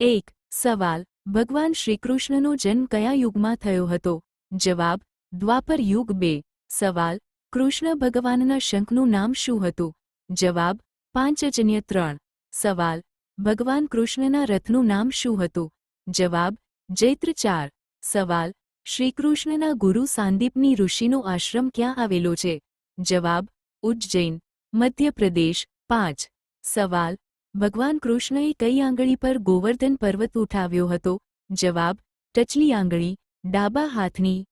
એક સવાલ ભગવાન શ્રીકૃષ્ણનો જન્મ કયા યુગમાં થયો હતો? જવાબ દ્વાપર યુગ. 2 સવાલ કૃષ્ણ ભગવાનના શંખનું નામ શું હતું? જવાબ પાંચજન્ય. 3 સવાલ ભગવાન કૃષ્ણના રથનું નામ શું હતું? જવાબ જૈત્ર. 4 સવાલ શ્રીકૃષ્ણના ગુરુ સાંદીપની ઋષિનો આશ્રમ ક્યાં આવેલો છે? જવાબ ઉજ્જૈન, મધ્યપ્રદેશ. 5 સવાલ ભગવાન કૃષ્ણએ કઈ આંગળી પર ગોવર્ધન પર્વત ઉઠાવ્યો હતો? જવાબ ટચલી આંગળી, ડાબા હાથની.